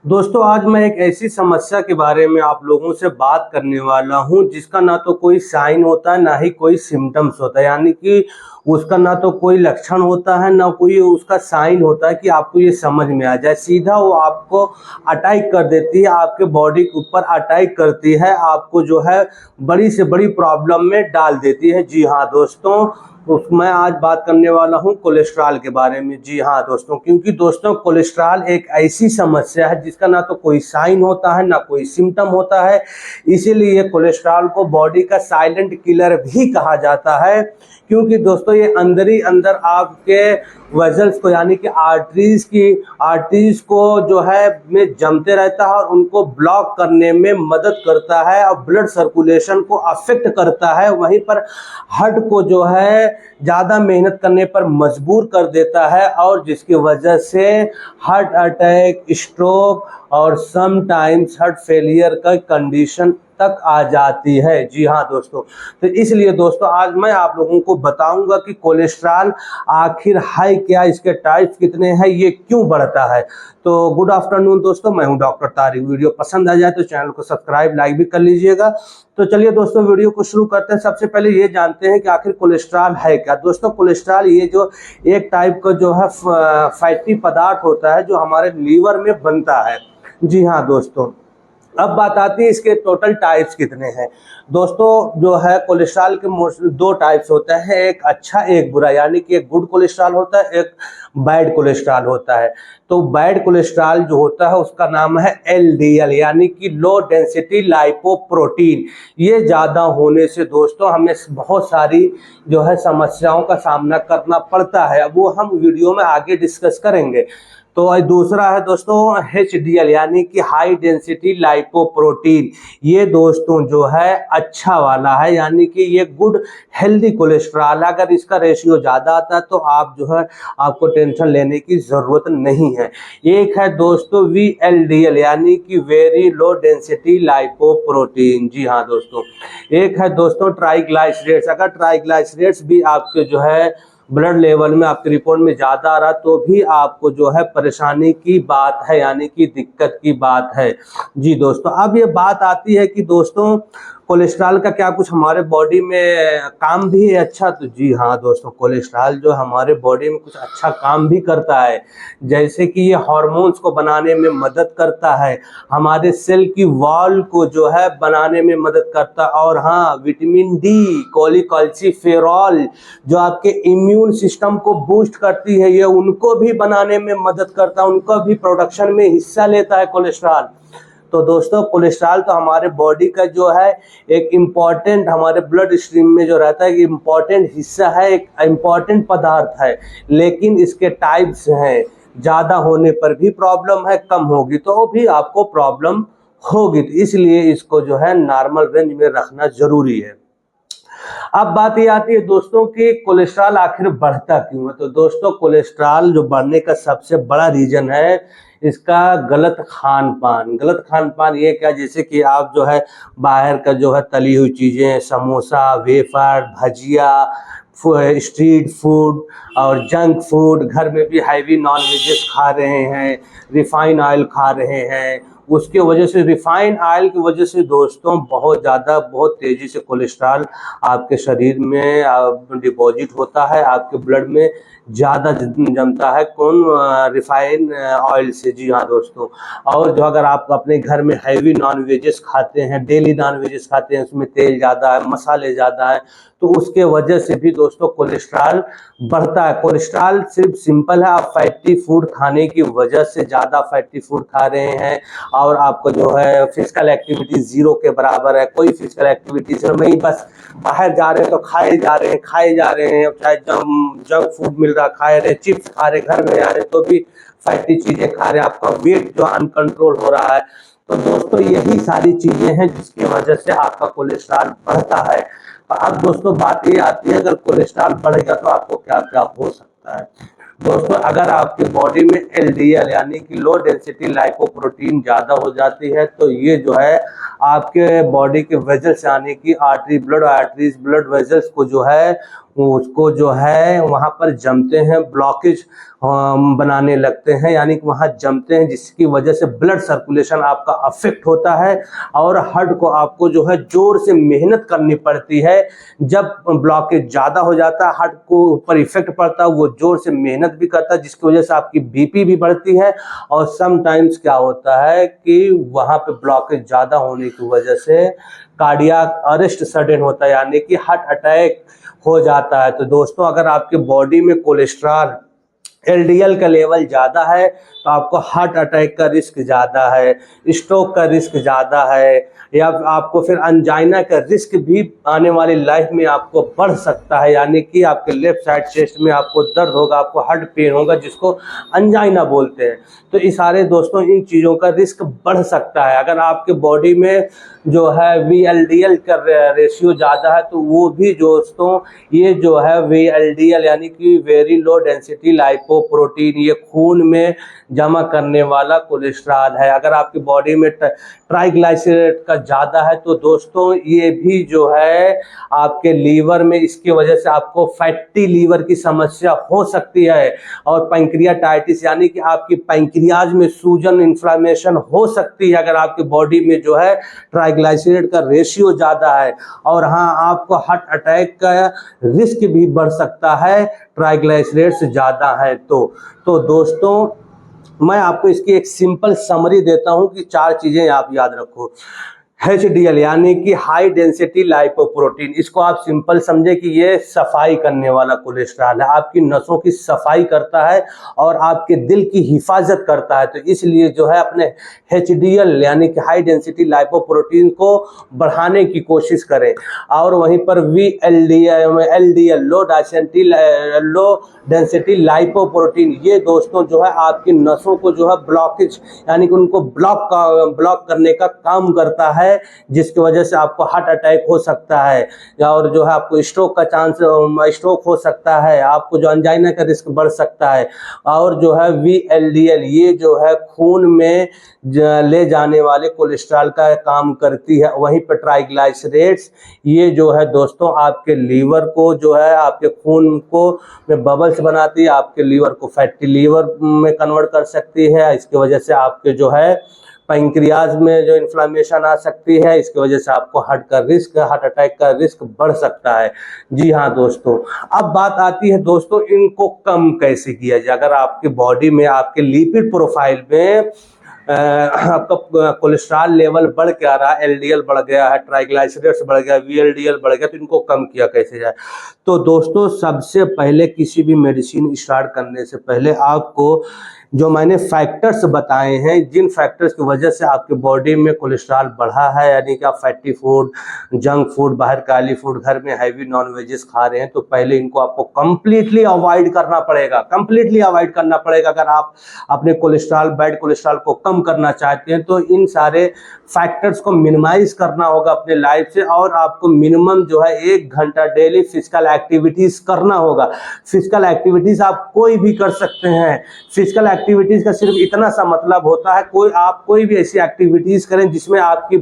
दोस्तों आज मैं एक ऐसी समस्या के बारे में आप लोगों से बात करने वाला हूं जिसका ना तो कोई साइन होता है ना ही कोई सिम्टम्स होता है, यानी कि उसका ना तो कोई लक्षण होता है ना कोई उसका साइन होता है कि आपको ये समझ में आ जाए। सीधा वो आपको अटैक कर देती है, आपके बॉडी के ऊपर अटैक करती है, आपको जो है बड़ी से बड़ी प्रॉब्लम में डाल देती है। जी हाँ दोस्तों, मैं आज बात करने वाला हूं कोलेस्ट्रॉल के बारे में। जी हाँ दोस्तों, क्योंकि दोस्तों कोलेस्ट्रॉल एक ऐसी समस्या है जिसका ना तो कोई साइन होता है ना कोई सिम्टम होता है, इसीलिए कोलेस्ट्रॉल को बॉडी का साइलेंट किलर भी कहा जाता है। क्योंकि दोस्तों ये अंदर ही अंदर आपके वेजल्स को यानी कि आर्टरीज को जो है में जमते रहता है और उनको ब्लॉक करने में मदद करता है और ब्लड सर्कुलेशन को अफेक्ट करता है। वहीं पर हार्ट को जो है ज़्यादा मेहनत करने पर मजबूर कर देता है और जिसकी वजह से हार्ट अटैक, स्ट्रोक और समटाइम्स हार्ट फेलियर का कंडीशन तक आ जाती है। जी हाँ दोस्तों, तो इसलिए दोस्तों आज मैं आप लोगों को बताऊंगा कि कोलेस्ट्रॉल आखिर है क्या, इसके टाइप्स कितने हैं, ये क्यों बढ़ता है। तो गुड आफ्टरनून दोस्तों, मैं हूं डॉक्टर तारिक। वीडियो पसंद आ जाए तो चैनल को सब्सक्राइब लाइक भी कर लीजिएगा। तो चलिए दोस्तों वीडियो को शुरू करते हैं। सबसे पहले ये जानते हैं कि आखिर कोलेस्ट्रॉल है क्या। दोस्तों कोलेस्ट्रॉल ये जो एक टाइप का जो है फैटी पदार्थ होता है जो हमारे लीवर में बनता है। जी हाँ दोस्तों, अब बात आती है इसके टोटल टाइप्स कितने हैं। दोस्तों जो है कोलेस्ट्रॉल के दो टाइप्स होते हैं, एक अच्छा एक बुरा, यानी कि एक गुड कोलेस्ट्रॉल होता है, एक बैड कोलेस्ट्रॉल होता है। तो बैड कोलेस्ट्रॉल जो होता है उसका नाम है एलडीएल, यानी कि लो डेंसिटी लाइपोप्रोटीन। ये ज़्यादा होने से दोस्तों हमें बहुत सारी जो है समस्याओं का सामना करना पड़ता है, वो हम वीडियो में आगे डिस्कस करेंगे। तो दूसरा है दोस्तों HDL, यानी कि हाई डेंसिटी लाइपोप्रोटीन। ये दोस्तों जो है अच्छा वाला है, यानी कि ये गुड हेल्दी कोलेस्ट्रॉल। अगर इसका रेशियो ज़्यादा आता है तो आप जो है आपको टेंशन लेने की ज़रूरत नहीं है। एक है दोस्तों VLDL, यानी कि वेरी लो डेंसिटी लाइपोप्रोटीन। जी हाँ दोस्तों, एक है दोस्तों ट्राइग्लाइसराइड्स। अगर ट्राइग्लाइसराइड्स भी आपके जो है ब्लड लेवल में आपके रिपोर्ट में ज़्यादा आ रहा तो भी आपको जो है परेशानी की बात है, यानी कि दिक्कत की बात है। जी दोस्तों, अब ये बात आती है कि दोस्तों कोलेस्ट्रॉल का क्या कुछ हमारे बॉडी में काम भी है अच्छा। तो जी हाँ दोस्तों, कोलेस्ट्रॉल जो हमारे बॉडी में कुछ अच्छा काम भी करता है, जैसे कि ये हार्मोन्स को बनाने में मदद करता है, हमारे सेल की वॉल को जो है बनाने में मदद करता है, और हाँ विटामिन डी, कोलिकल्सिफेरॉल जो आपके इम्यून सिस्टम को बूस्ट करती है, ये उनको भी बनाने में मदद करता है, उनका भी प्रोडक्शन में हिस्सा लेता है कोलेस्ट्रॉल। तो दोस्तों कोलेस्ट्रॉल तो हमारे बॉडी का जो है एक इम्पॉर्टेंट, हमारे ब्लड स्ट्रीम में जो रहता है इम्पॉर्टेंट हिस्सा है, एक इम्पॉर्टेंट पदार्थ है। लेकिन इसके टाइप्स हैं, ज़्यादा होने पर भी प्रॉब्लम है, कम होगी तो भी आपको प्रॉब्लम होगी। तो इसलिए इसको जो है नॉर्मल रेंज में रखना जरूरी है। अब बात ये आती है दोस्तों कि कोलेस्ट्रॉल आखिर बढ़ता क्यों है। तो दोस्तों कोलेस्ट्रॉल जो बढ़ने का सबसे बड़ा रीजन है इसका गलत खान पान। गलत खान पान ये क्या, जैसे कि आप जो है बाहर का जो है तली हुई चीज़ें, समोसा, वेफर, भजिया, स्ट्रीट फूड और जंक फूड, घर में भी हैवी नॉन वेजेस खा रहे हैं, रिफाइन ऑयल खा रहे हैं, उसके वजह से रिफाइन ऑयल की वजह से दोस्तों बहुत तेज़ी से कोलेस्ट्रॉल आपके शरीर में डिपॉजिट होता है, आपके ब्लड में ज़्यादा जमता है। कौन? रिफाइन ऑयल से। जी हाँ दोस्तों, और जो अगर आप अपने घर में हैवी नॉन वेजेस खाते हैं, डेली नॉन वेजेस खाते हैं, उसमें तेल ज़्यादा है, मसाले ज़्यादा है, तो उसके वजह से भी दोस्तों कोलेस्ट्रॉल बढ़ता है। कोलेस्ट्रॉल सिर्फ सिंपल है, आप फैटी फूड खाने की वजह से ज़्यादा फैटी फूड खा रहे हैं और आपको जो है फिजिकल एक्टिविटी जीरो के बराबर है, कोई फिजिकल एक्टिविटीज नहीं, बस बाहर जा रहे हैं तो खाए जा रहे हैं, चाहे जंक फूड मिल रहा खा रहे, चिप्स खा रहे, घर में आ रहे तो भी फैटी चीज़ें खा रहे, आपका वेट जो अनकंट्रोल हो रहा है। तो दोस्तों यही सारी चीज़ें हैं जिसकी वजह से आपका कोलेस्ट्रॉल बढ़ता है। अब दोस्तों बात ये आती है अगर कोलेस्ट्रॉल बढ़ेगा तो आपको क्या क्या हो सकता है। दोस्तों अगर आपके बॉडी में LDL यानी कि लो डेंसिटी लाइपोप्रोटीन ज़्यादा हो जाती है तो ये जो है आपके बॉडी के वेजल्स यानी कि artery blood arteries blood vessels को जो है उसको जो है वहाँ पर जमते हैं, ब्लॉकेज बनाने लगते हैं, यानी कि वहाँ जमते हैं, जिसकी वजह से ब्लड सर्कुलेशन आपका अफेक्ट होता है और हार्ट को आपको जो है जोर से मेहनत करनी पड़ती है। जब ब्लॉकेज ज़्यादा हो जाता है, हार्ट को ऊपर इफेक्ट पड़ता है, वो जोर से मेहनत भी करता है, जिसकी वजह से आपकी बीपी भी बढ़ती है। और समटाइम्स क्या होता है कि वहाँ पे ब्लॉकेज ज़्यादा होने की वजह से कार्डियक अरेस्ट सडन होता है, यानी कि हार्ट अटैक हो जाता है। तो दोस्तों, अगर आपके बॉडी में कोलेस्ट्रॉल एलडीएल का लेवल ज़्यादा है तो आपको हार्ट अटैक का रिस्क ज़्यादा है, स्ट्रोक का रिस्क ज़्यादा है, या आपको फिर अंजाइना का रिस्क भी आने वाली लाइफ में आपको बढ़ सकता है, यानी कि आपके लेफ्ट साइड चेस्ट में आपको दर्द होगा, आपको हार्ट पेन होगा, जिसको अंजाइना बोलते हैं। तो इस सारे दोस्तों इन चीज़ों का रिस्क बढ़ सकता है। अगर आपके बॉडी में जो है VLDL का रेशियो ज़्यादा है तो वो भी दोस्तों ये जो है VLDL यानी कि वेरी लो डेंसिटी लाइपोप्रोटीन, ये खून में जमा करने वाला कोलेस्ट्रॉल है। अगर आपकी बॉडी में ट्राइग्लिसराइड का ज़्यादा है तो दोस्तों ये भी जो है आपके लीवर में, इसकी वजह से आपको फैटी लीवर की समस्या हो सकती है और पैंक्रियाटाइटिस यानी कि आपकी पैंक्रियाज में सूजन इन्फ्लामेशन हो सकती है अगर आपकी बॉडी में जो है ट्राइग्लिसराइड का रेशियो ज़्यादा है। और हाँ, आपको हार्ट अटैक का रिस्क भी बढ़ सकता है ट्राइग्लिसराइड से ज़्यादा है तो दोस्तों मैं आपको इसकी एक सिंपल समरी देता हूं कि 4 चीज़ें आप याद रखो। HDL यानी कि हाई डेंसिटी लाइपोप्रोटीन, इसको आप सिंपल समझे कि ये सफाई करने वाला कोलेस्ट्रॉल है, आपकी नसों की सफाई करता है और आपके दिल की हिफाजत करता है। तो इसलिए जो है अपने HDL यानी कि हाई डेंसिटी लाइपोप्रोटीन को बढ़ाने की कोशिश करें। और वहीं पर LDL लो डेंसिटी लाइपोप्रोटीन, ये दोस्तों जो है आपकी नसों को जो है ब्लॉकेज यानी कि उनको ब्लॉक करने का काम करता है, जिसकी वजह से आपको हार्ट अटैक हो सकता है और जो है आपको स्ट्रोक हो सकता है, आपको जो अंजाइना का रिस्क बढ़ सकता है। और जो है VLDL ये जो है खून में ले जाने वाले कोलेस्ट्रॉल का काम करती है। वहीं पर ट्राइग्लिसराइड्स ये जो है दोस्तों आपके लीवर को जो है आपके खून को में बबल्स बनाती है, आपके लीवर को फैटी लीवर में कन्वर्ट कर सकती है। इसकी वजह से आपके जो है पैंक्रियाज में जो इन्फ्लामेशन आ सकती है, इसकी वजह से आपको हार्ट अटैक का रिस्क बढ़ सकता है। जी हाँ दोस्तों, अब बात आती है दोस्तों इनको कम कैसे किया जाए। अगर आपकी बॉडी में आपके लिपिड प्रोफाइल में आपका कोलेस्ट्रॉल लेवल बढ़ के आ रहा है, LDL बढ़ गया है, ट्राइग्लिसराइड्स बढ़ गया, VLDL बढ़ गया, तो इनको कम किया कैसे जाए। तो दोस्तों सबसे पहले किसी भी मेडिसिन स्टार्ट करने से पहले आपको जो मैंने फैक्टर्स बताए हैं, जिन फैक्टर्स की वजह से आपके बॉडी में कोलेस्ट्रॉल बढ़ा है, यानी कि आप फैटी फूड, जंक फूड, बाहर का ऑयली फूड, घर में हैवी नॉन वेजेस खा रहे हैं, तो पहले इनको आपको कंप्लीटली अवॉइड करना पड़ेगा। अगर आप अपने बैड कोलेस्ट्रॉल को कम करना चाहते हैं तो इन सारे फैक्टर्स को मिनिमाइज करना होगा अपने लाइफ से, और आपको मिनिमम जो है 1 घंटा डेली फिजिकल एक्टिविटीज करना होगा। फिजिकल एक्टिविटीज आप कोई भी कर सकते हैं। फिजिकल एक्टिविटीज का सिर्फ इतना सा मतलब होता है आप कोई भी ऐसी एक्टिविटीज करें जिसमें आपकी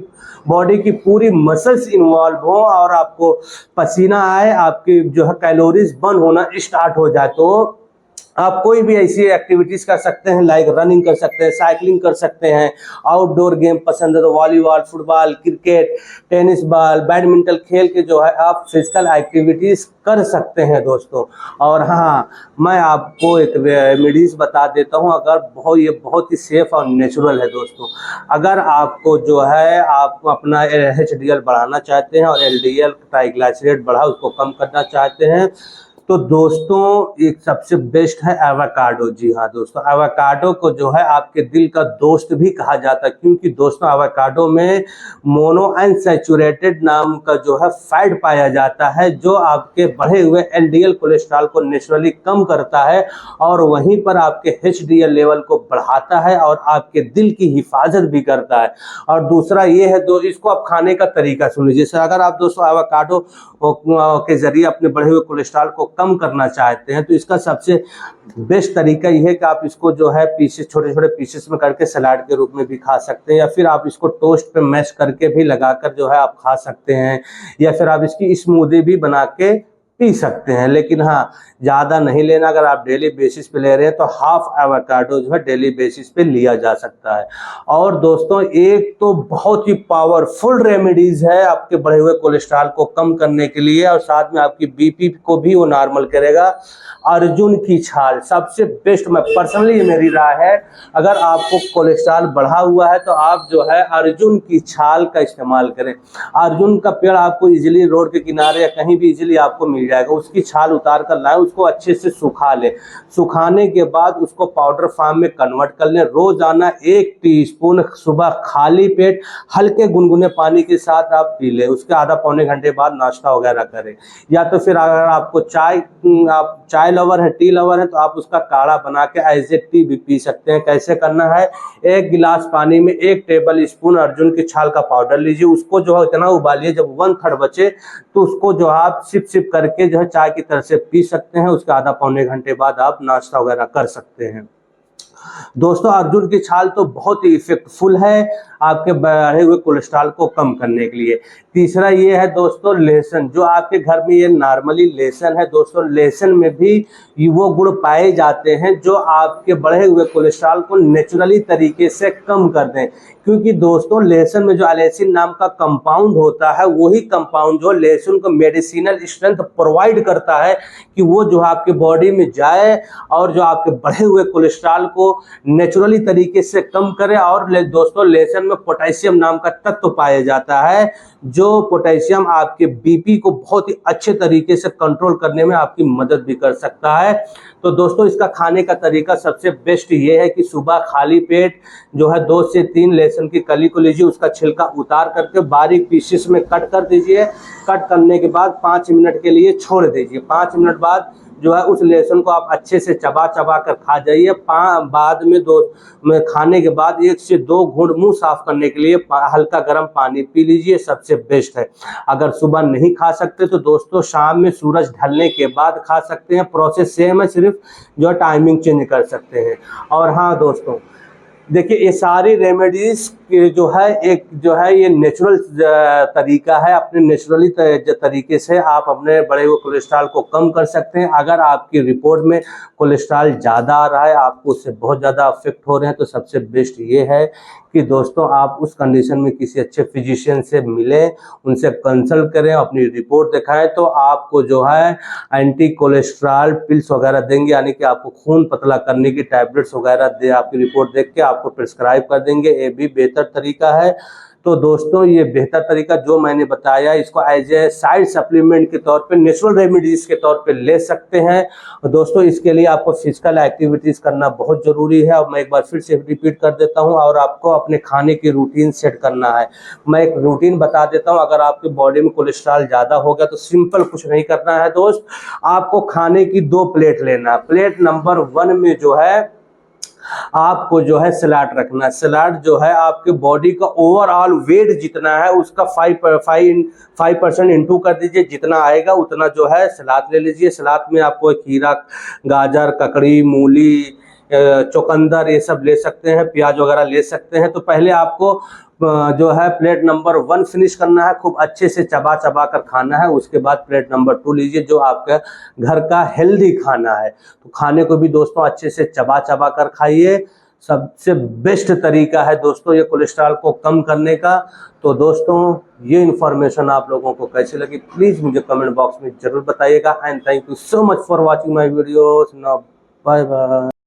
बॉडी की पूरी मसल्स इन्वॉल्व हो और आपको पसीना आए, आपकी जो है कैलोरीज बर्न होना स्टार्ट हो जाए। तो आप कोई भी ऐसी एक्टिविटीज कर सकते हैं, लाइक रनिंग कर सकते हैं, साइकिलिंग कर सकते हैं, आउटडोर गेम पसंद है तो volleyball, football, cricket, tennis ball, badminton खेल के जो है आप फिजिकल एक्टिविटीज कर सकते हैं दोस्तों। और हाँ, मैं आपको एक रेमेडीज बता देता हूँ, ये बहुत ही सेफ और नेचुरल है दोस्तों। अगर आपको जो है आप अपना HDL बढ़ाना चाहते हैं और LDL ट्राइग्लिसराइड उसको कम करना चाहते हैं, तो दोस्तों एक सबसे बेस्ट है एवोकाडो। जी हाँ दोस्तों, एवोकाडो को जो है आपके दिल का दोस्त भी कहा जाता है, क्योंकि दोस्तों एवोकाडो में मोनोअनसैचुरेटेड नाम का जो है फैट पाया जाता है, जो आपके बढ़े हुए LDL कोलेस्ट्रॉल को नेचुरली कम करता है और वहीं पर आपके HDL लेवल को बढ़ाता है और आपके दिल की हिफाजत भी करता है। और दूसरा ये है इसको आप खाने का तरीका सुन लीजिए। जैसे अगर आप दोस्तों एवोकाडो के जरिए अपने बढ़े हुए कोलेस्ट्रॉल को कम करना चाहते हैं तो इसका सबसे बेस्ट तरीका ये है कि आप इसको जो है पीसेस, छोटे छोटे पीसेस में करके सलाद के रूप में भी खा सकते हैं, या फिर आप इसको टोस्ट पे मैश करके भी लगाकर जो है आप खा सकते हैं, या फिर आप इसकी स्मूदी भी बना के पी सकते हैं। लेकिन हाँ, ज़्यादा नहीं लेना। अगर आप डेली बेसिस पे ले रहे हैं तो हाफ एवोकाडो जो है डेली बेसिस पे लिया जा सकता है। और दोस्तों, एक तो बहुत ही पावरफुल रेमेडीज है आपके बढ़े हुए कोलेस्ट्रॉल को कम करने के लिए, और साथ में आपकी बीपी को भी वो नॉर्मल करेगा। अर्जुन की छाल सबसे बेस्ट, मैं पर्सनली मेरी राय है, अगर आपको कोलेस्ट्रॉल बढ़ा हुआ है तो आप जो है अर्जुन की छाल का इस्तेमाल करें। अर्जुन का पेड़ आपको इजीली रोड के किनारे या कहीं भी इजीली आपको मिल जाएगा। उसकी छाल उतार कर लाएं, उसको अच्छे से सुखा लें। सुखाने के बाद उसको पाउडर फॉर्म में कन्वर्ट कर लें। रोजाना 1 टीस्पून सुबह खाली पेट हल्के गुनगुने पानी के साथ आप पी लें। उसके आधा पौने घंटे बाद नाश्ता वगैरह करें। या तो फिर अगर आपको आप चाय लवर है, टी लवर है, तो आप उसका काढ़ा बना के एज ए टी भी पी सकते हैं। कैसे करना है, 1 गिलास पानी में 1 टेबल स्पून अर्जुन की छाल का पाउडर लीजिए। उसको जो है इतना उबालिए जब 1/3 बचे तो उसको जो आप सिप सिप करके जो है चाय की तरह से पी सकते हैं। उसके आधा पौने घंटे बाद आप नाश्ता वगैरह कर सकते हैं। दोस्तों, अर्जुन की छाल तो बहुत ही इफेक्टफुल है आपके बढ़े हुए कोलेस्ट्रॉल को कम करने के लिए। तीसरा ये है दोस्तों लहसुन, जो आपके घर में ये नॉर्मली लहसुन है दोस्तों, लहसुन में भी वो गुण पाए जाते हैं जो आपके बढ़े हुए कोलेस्ट्रॉल को नेचुरली तरीके से कम कर दें। क्योंकि दोस्तों, लहसुन में जो अलेसिन नाम का कंपाउंड होता है, वही कंपाउंड जो लहसुन को मेडिसिनल स्ट्रेंथ प्रोवाइड करता है कि वो जो आपके बॉडी में जाए और जो आपके बढ़े हुए कोलेस्ट्रॉल को नेचुरली तरीके से कम करे। और दोस्तों, लहसुन में पोटेशियम नाम का तत्व पाया जाता है, जो पोटेशियम आपके बीपी को बहुत ही अच्छे तरीके से कंट्रोल करने में आपकी मदद भी कर सकता है। तो दोस्तों, इसका खाने का तरीका सबसे बेस्ट ये है कि सुबह खाली पेट जो है 2 से 3 लहसुन की कली को लीजिए, उसका छिलका उतार करके बारीक पीसेस में कट कर दीजिए। कट करने के बाद 5 मिनट के लिए छोड़ दीजिए। 5 मिनट बाद जो है उस लहसुन को आप अच्छे से चबा चबा कर खा जाइए। बाद में खाने के बाद 1 से 2 घूंट मुंह साफ करने के लिए हल्का गर्म पानी पी लीजिए, सबसे बेस्ट है। अगर सुबह नहीं खा सकते तो दोस्तों शाम में सूरज ढलने के बाद खा सकते हैं। प्रोसेस सेम है, सिर्फ जो टाइमिंग चेंज कर सकते हैं। और हाँ दोस्तों, देखिए, ये सारी रेमेडीज जो है एक जो है ये नेचुरल तरीका है। अपने नेचुरली तरीके से आप अपने बड़े हुए कोलेस्ट्रॉल को कम कर सकते हैं। अगर आपकी रिपोर्ट में कोलेस्ट्रॉल ज़्यादा आ रहा है, आपको उससे बहुत ज़्यादा अफेक्ट हो रहे हैं, तो सबसे बेस्ट ये है कि दोस्तों आप उस कंडीशन में किसी अच्छे फिजिशियन से मिलें, उनसे कंसल्ट करें, अपनी रिपोर्ट दिखाएं, तो आपको जो है एंटी कोलेस्ट्रॉल पिल्स वगैरह देंगे, यानी कि आपको खून पतला करने की टैबलेट्स वगैरह दे, आपकी रिपोर्ट देख के आपको प्रिस्क्राइब कर देंगे। ये भी बेहतर तरीका है। तो दोस्तों, ये बेहतर तरीका जो मैंने बताया, इसको एज ए साइड सप्लीमेंट के तौर पे, नेचुरल रेमेडीज के तौर पे ले सकते हैं। और दोस्तों, इसके लिए आपको फिजिकल एक्टिविटीज करना बहुत जरूरी है। और मैं एक बार फिर से रिपीट कर देता हूं, और आपको अपने खाने की रूटीन सेट करना है। मैं एक रूटीन बता देता हूं। अगर आपके बॉडी में कोलेस्ट्रॉल ज़्यादा हो गया तो सिंपल कुछ नहीं करना है दोस्त, आपको खाने की 2 प्लेट लेना। प्लेट नंबर 1 में जो है आपको जो है सलाद रखना है। सलाद जो है आपके बॉडी का ओवरऑल वेट जितना है उसका 5% इंटू कर दीजिए। जितना आएगा उतना जो है सलाद ले लीजिए। सलाद में आपको खीरा, गाजर, ककड़ी, मूली, चुकंदर ये सब ले सकते हैं, प्याज वगैरह ले सकते हैं। तो पहले आपको जो है प्लेट नंबर 1 फिनिश करना है, खूब अच्छे से चबा चबा कर खाना है। उसके बाद प्लेट नंबर 2 लीजिए, जो आपका घर का हेल्दी खाना है। तो खाने को भी दोस्तों अच्छे से चबा चबा कर खाइए। सबसे बेस्ट तरीका है दोस्तों ये कोलेस्ट्रॉल को कम करने का। तो दोस्तों, ये इन्फॉर्मेशन आप लोगों को कैसी लगी प्लीज़ मुझे कमेंट बॉक्स में ज़रूर बताइएगा। And thank you so much for watching my videos. Now bye bye.